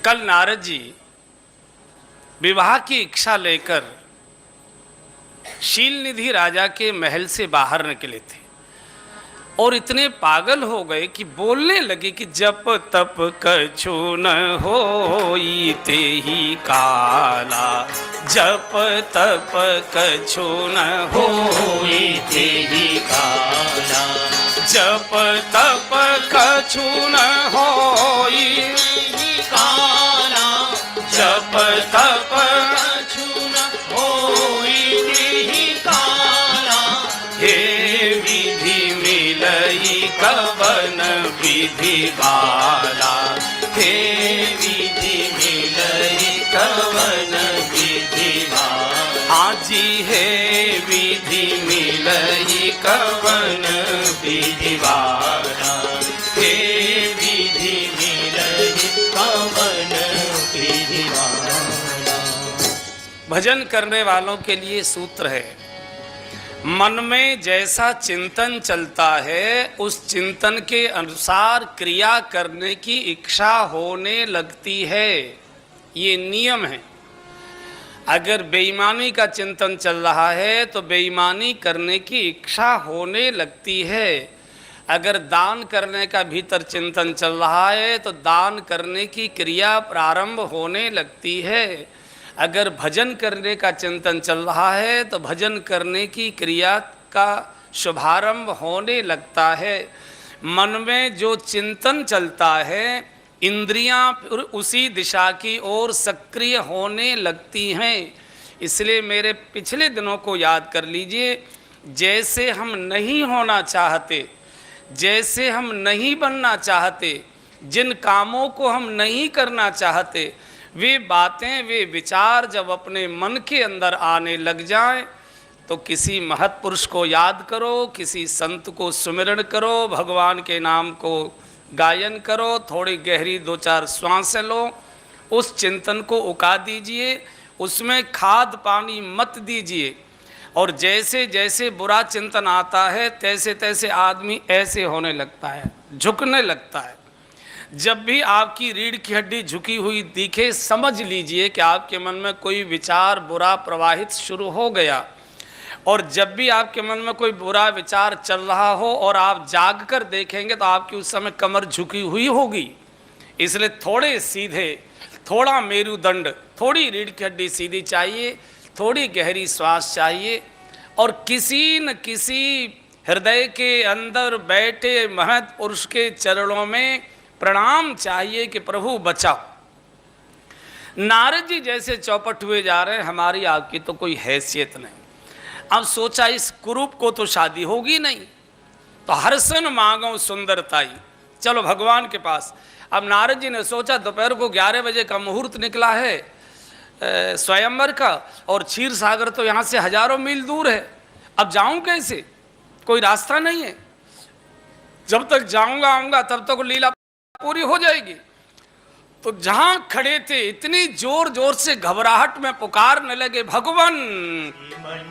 कल नारद जी विवाह की इच्छा लेकर शीलनिधि राजा के महल से बाहर निकले थे और इतने पागल हो गए कि बोलने लगे कि जप तप कछु न होई तेहि काला, जप तप कछु न होई तेहि काला, जप तप कछु न होई तेहि काला, जप तप कछु न होई तेहि काला। हे विधि मिलई कवन विधि बाला, हे विधि मिलई कवन विधि बाला, आजी हे विधि मिलई कवन विधि बाला, हे विधि मिलई कवन विधि बाला। भजन करने वालों के लिए सूत्र है, मन में जैसा चिंतन चलता है उस चिंतन के अनुसार क्रिया करने की इच्छा होने लगती है। ये नियम है। अगर बेईमानी का चिंतन चल रहा है तो बेईमानी करने की इच्छा होने लगती है। अगर दान करने का भीतर चिंतन चल रहा है तो दान करने की क्रिया प्रारंभ होने लगती है। अगर भजन करने का चिंतन चल रहा है तो भजन करने की क्रिया का शुभारंभ होने लगता है। मन में जो चिंतन चलता है इंद्रियां फिर उसी दिशा की ओर सक्रिय होने लगती हैं। इसलिए मेरे पिछले दिनों को याद कर लीजिए, जैसे हम नहीं होना चाहते, जैसे हम नहीं बनना चाहते, जिन कामों को हम नहीं करना चाहते, वे बातें वे विचार जब अपने मन के अंदर आने लग जाएं तो किसी महत्पुरुष को याद करो, किसी संत को सुमिरण करो, भगवान के नाम को गायन करो, थोड़ी गहरी दो चार श्वासें लो, उस चिंतन को उका दीजिए, उसमें खाद पानी मत दीजिए। और जैसे जैसे बुरा चिंतन आता है तैसे तैसे आदमी ऐसे होने लगता है, झुकने लगता है। जब भी आपकी रीढ़ की हड्डी झुकी हुई दिखे समझ लीजिए कि आपके मन में कोई विचार बुरा प्रवाहित शुरू हो गया। और जब भी आपके मन में कोई बुरा विचार चल रहा हो और आप जाग कर देखेंगे तो आपकी उस समय कमर झुकी हुई होगी। इसलिए थोड़े सीधे, थोड़ा मेरुदंड, थोड़ी रीढ़ की हड्डी सीधी चाहिए, थोड़ी गहरी श्वास चाहिए और किसी न किसी हृदय के अंदर बैठे महत् पुरुष के चरणों में प्रणाम चाहिए कि प्रभु बचाओ। नारद जी जैसे चौपट हुए जा रहे हैं, हमारी आपकी तो कोई हैसियत नहीं। अब सोचा इस कुरूप को तो शादी होगी नहीं, तो हर्षन मांगो सुंदरताई, चलो भगवान के पास। अब नारद जी ने सोचा दोपहर को 11 बजे का मुहूर्त निकला है स्वयंवर का, और क्षीर सागर तो यहाँ से हजारों मील दूर है। अब जाऊं कैसे, कोई रास्ता नहीं है। जब तक जाऊंगा आऊंगा तब तक लीला पूरी हो जाएगी। तो जहां खड़े थे इतनी जोर जोर से घबराहट में पुकारने लगे, भगवान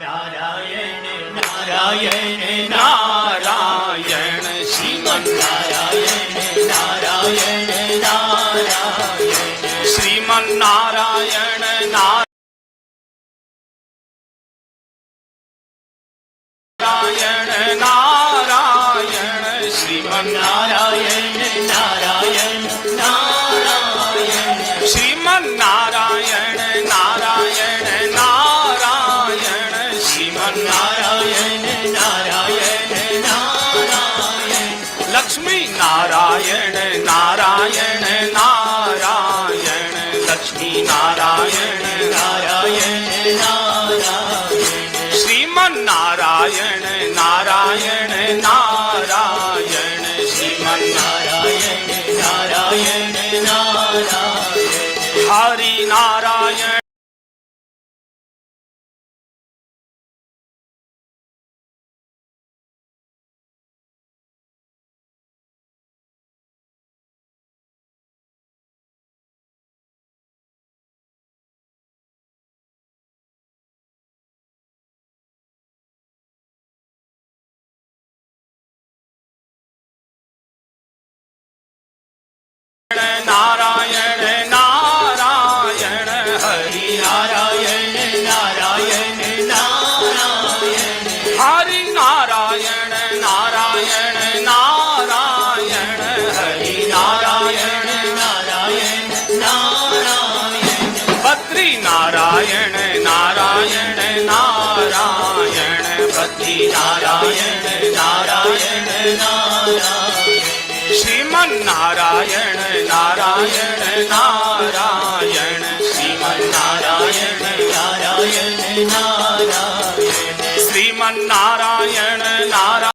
नारायण नारायण नारायण, श्रीमन नारायण नारायण नारायण, श्रीमन नारायण नारायण नारायण, श्रीमन नारायण नारायण नारायण, श्रीमन नारायण नारायण नारायण, श्रीमन नारायण नारायण नारायण, लक्ष्मी नारायण नारायण नारायण नारायण नारायण श्रीमन नारायण नारायण नारायण श्रीमन नारायण नारायण नारायण श्रीमन नारायण नारायण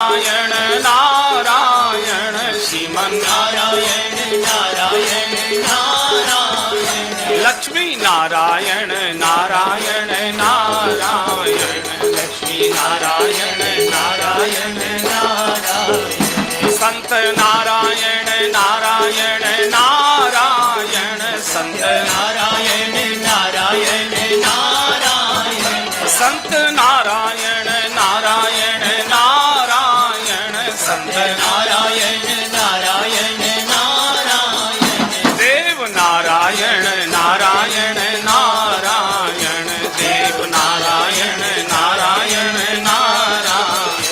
नारायण नारायण श्रीमन नारायण नारायण नारायण लक्ष्मी नारायण नारायण नारायण लक्ष्मी नारायण नारायण नारायण संत नारायण नारायण नारायण संत नारायण नारायण नारायण संत नारायण नारायण नारायण संत नारायण नारायण नारायण देव नारायण नारायण नारायण देव नारायण नारायण नारायण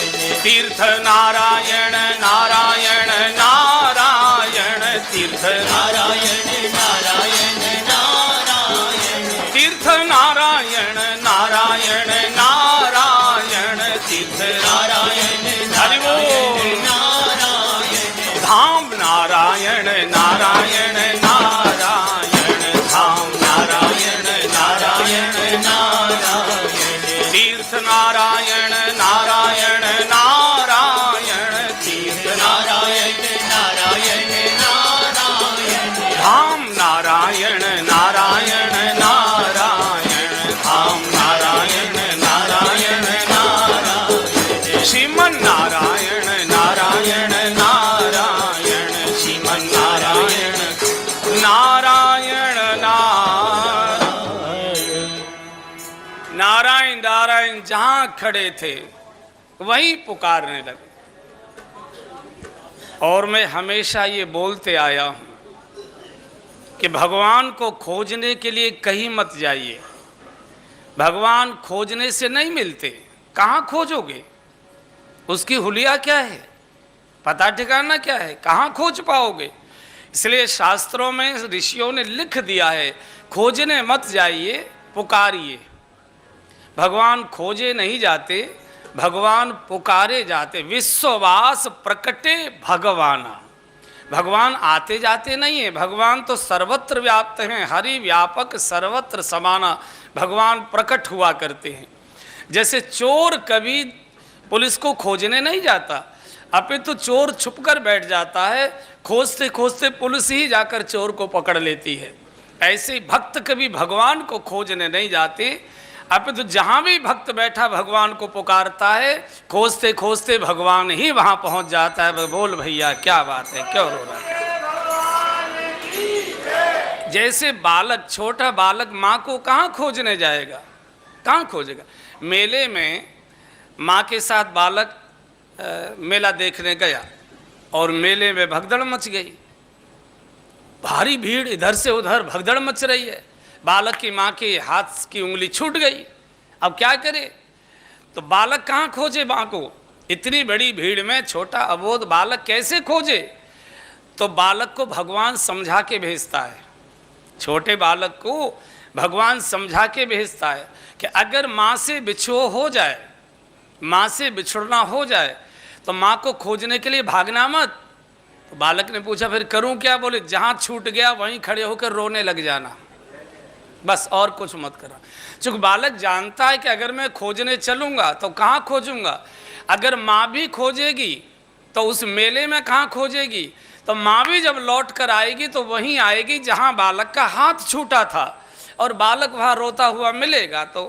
तीर्थ नारायण नारायण नारायण तीर्थ नारायण नारायण नारायण तीर्थ नारायण नारायण नारायण तीर्थ नारायण हरि बोल नारायण धाम नारायण नारायण नारायण धाम नारायण नारायण नारायण तीर्थ नारायण नारायण नारायण तीर्थ नारायण नारायण नारायण धाम नारायण नारायण नारायण धाम नारायण नारायण नारायण श्रीमन नारायण नारायण नारायण श्रीमन नारायण नारायण नारायण नारायण नारायण जहां खड़े थे वहीं पुकारने लगे। और मैं हमेशा ये बोलते आया हूं कि भगवान को खोजने के लिए कहीं मत जाइए। भगवान खोजने से नहीं मिलते। कहाँ खोजोगे? उसकी हुलिया क्या है, पता ठिकाना क्या है, कहाँ खोज पाओगे? इसलिए शास्त्रों में ऋषियों ने लिख दिया है, खोजने मत जाइए, पुकारिए। भगवान खोजे नहीं जाते, भगवान पुकारे जाते। विश्ववास प्रकटे भगवाना। भगवान आते जाते नहीं है, भगवान तो सर्वत्र व्याप्त हैं। हरि व्यापक सर्वत्र समाना भगवान प्रकट हुआ करते हैं। जैसे चोर कभी पुलिस को खोजने नहीं जाता, अपितु चोर छुप कर बैठ जाता है, खोजते खोजते पुलिस ही जाकर चोर को पकड़ लेती है। ऐसे ही भक्त कभी भगवान को खोजने नहीं जाते, अपितु जहाँ भी भक्त बैठा भगवान को पुकारता है, खोजते खोजते भगवान ही वहाँ पहुँच जाता है। बोल भैया क्या बात है, क्यों रो रहा है? जैसे बालक, छोटा बालक माँ को कहाँ खोजने जाएगा, कहाँ खोजेगा? मेले में माँ के साथ बालक मेला देखने गया और मेले में भगदड़ मच गई। भारी भीड़, इधर से उधर भगदड़ मच रही है। बालक की माँ के हाथ की उंगली छूट गई। अब क्या करे? तो बालक कहाँ खोजे माँ को? इतनी बड़ी भीड़ में छोटा अबोध बालक कैसे खोजे? तो बालक को भगवान समझा के भेजता है। छोटे बालक को भगवान समझा के भेजता है कि अगर माँ से बिछो हो जाए, माँ से बिछुड़ना हो जाए, तो माँ को खोजने के लिए भागना मत। तो बालक ने पूछा फिर करूं क्या? बोले जहाँ छूट गया वहीं खड़े होकर रोने लग जाना, बस और कुछ मत करो। चूँकि बालक जानता है कि अगर मैं खोजने चलूँगा तो कहाँ खोजूँगा? अगर माँ भी खोजेगी तो उस मेले में कहाँ खोजेगी? तो माँ भी जब लौट कर आएगी तो वहीं आएगी जहाँ बालक का हाथ छूटा था, और बालक वहाँ रोता हुआ मिलेगा तो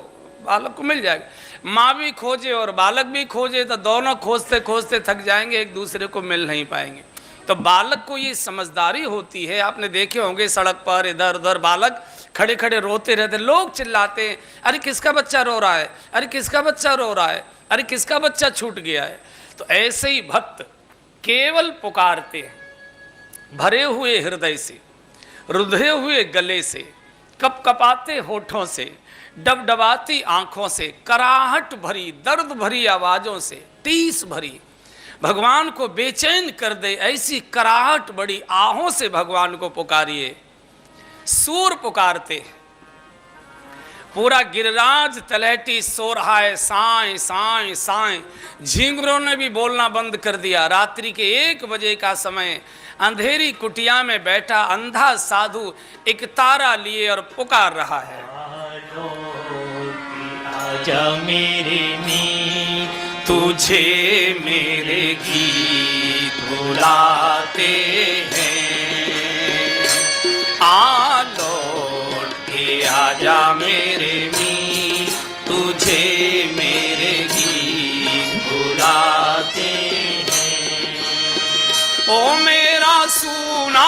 बालक को मिल जाएगा। माँ भी खोजे और बालक भी खोजे तो दोनों खोजते खोजते थक जाएंगे, एक दूसरे को मिल नहीं पाएंगे। तो बालक को ये समझदारी होती है। आपने देखे होंगे सड़क पर इधर उधर बालक खड़े खड़े रोते रहते, लोग चिल्लाते हैं अरे किसका बच्चा रो रहा है, अरे किसका बच्चा रो रहा है, अरे किसका बच्चा छूट गया है। तो ऐसे ही भक्त केवल पुकारते हैं, भरे हुए हृदय से, रुधे हुए गले से, कपकपाते होठों से, डबडबाती आंखों से, कराहट भरी दर्द भरी आवाज़ों से, टीस भरी भगवान को बेचैन कर दे, ऐसी कराहट बड़ी आहों से भगवान को पुकारिए। सूर पुकारते, पूरा गिरिराज तलहटी सो रहा है, साएं साएं साएं। झिंगुरों ने भी बोलना बंद कर दिया। रात्रि के 1 बजे का समय, अंधेरी कुटिया में बैठा अंधा साधु एक तारा लिए और पुकार रहा है, आजा मेरे मीत, तुझे मेरे गीत बुलाते हैं। आ लौट के आजा मेरे मीत, तुझे मेरे गीत बुलाते हैं। ओ मेरा सूना